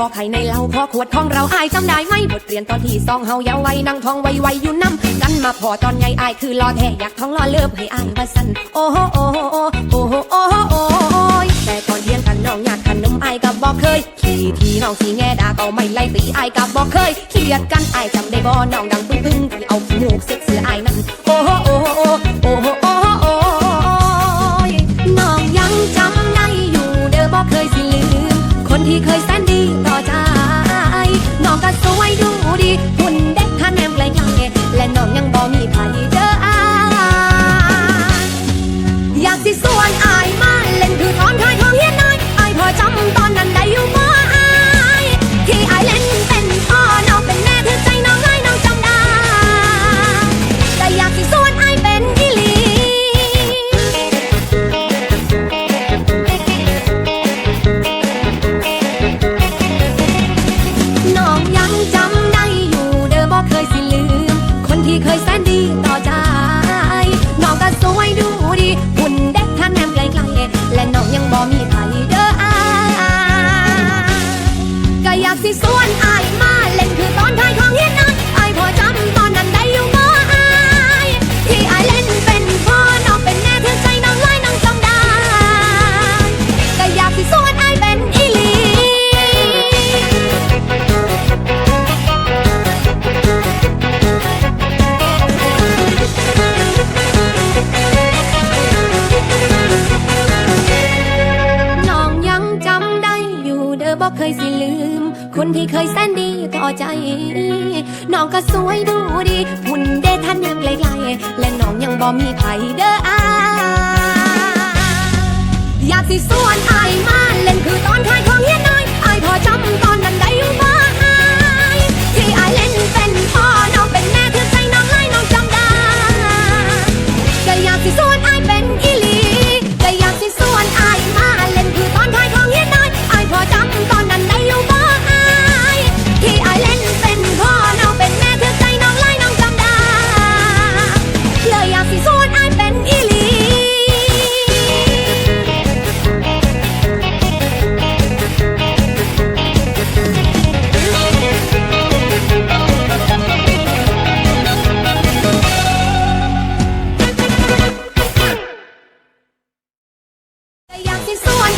อไข่ในเหล้าพอขวดของเราอายจำได้ไหมบทเรียนตอนที่2เฮาเยาว์วัยนั่งท้องไวๆอยู่น้ำกันมาพอตอนไงอายคือรอแท้อยากท้องรอเลิฟให้อายว่าสั่นโอ้โหโอ้โหโอ้โหโอ้โหโอ้ยแต่ตอนเที่ยงกันน้องอยากขนมอายกับบอกเคยขี่ทีน้องสีแง่ด่าก็ไม่ไล่ตีอายกับบอกเคยเครียดกันอายจำได้บ่น้องดังปึ้งที่เอาขี้มูกเซ็กเสืออายนั่นโอ้โหโอ้โหโอ้โหโอ้โหโอ้ยน้องยังจำได้อยู่เด้อบ่เคยสิลืมคนที่เคยแสนดีต่อใจน้องก็สวยดูดีหุ่นเด็กท่าแนมไกลๆและน้องยังบ่มีไผเด้ออายอยากสิส่วนอายมาเล่นคือตอนท้ายของเฮียนายอายพอจำตอนนั้นได้อยู่บ่อายที่อายเล่นเป็นพ่อน้องเป็นแม่ถือใจน้องให้น้องจำได้แต่อยากสิส่วนอายเป็นอีหลีน้องยังจำได้อยู่เด้อบ่เคยสิลืมคนที่เคยแสนดีต่อใจน้องก็สวยดูดีหุ่นเด็กท่าแนมไกลๆและน้องยังบ่มีไผเด้ออายก็อยากสิส่วนอายมาเล่นคือตอนท้ายของเฮียนอายพอจำตอนนั้นได้อยู่บ่อายที่อายเล่นเป็นพ่อน้องเป็นแม่ถือใจน้องไล่น้องจำได้ก็อยากสิส่วนอายเป็นอีหลีน้องยังจำได้อยู่เด้อบ่เคยสิลืมคนที่เคยแสนดีต่อใจน้องก็สวยดูดีหุ่นเดทันยังไกลๆและน้องยังบ่มีไผเด้ออายอยากสิส่วนอายมาเล่นคือตอนท้ายของเฮียนอายพอจำตอนนั้นได้อยู่บ่อายที่อายเล่นเป็นพ่อน้องเป็นแม่ถือใจน้องให้น้องจำได้ก็อยากสิส่วนอายเป็นอีหลีก็อยากสิส่วนอายมาเล่นคือตอนท้ายของเฮียนอายพอจำตอนนั้นได้อยู่บ่อายที่อายเล่นเป็นพ่อน้องเป็นแม่ถือใจน้องไล่น้องจำได้เลยอยากสิส่วนอายเป็นอีหลีก็อยากสิส่วน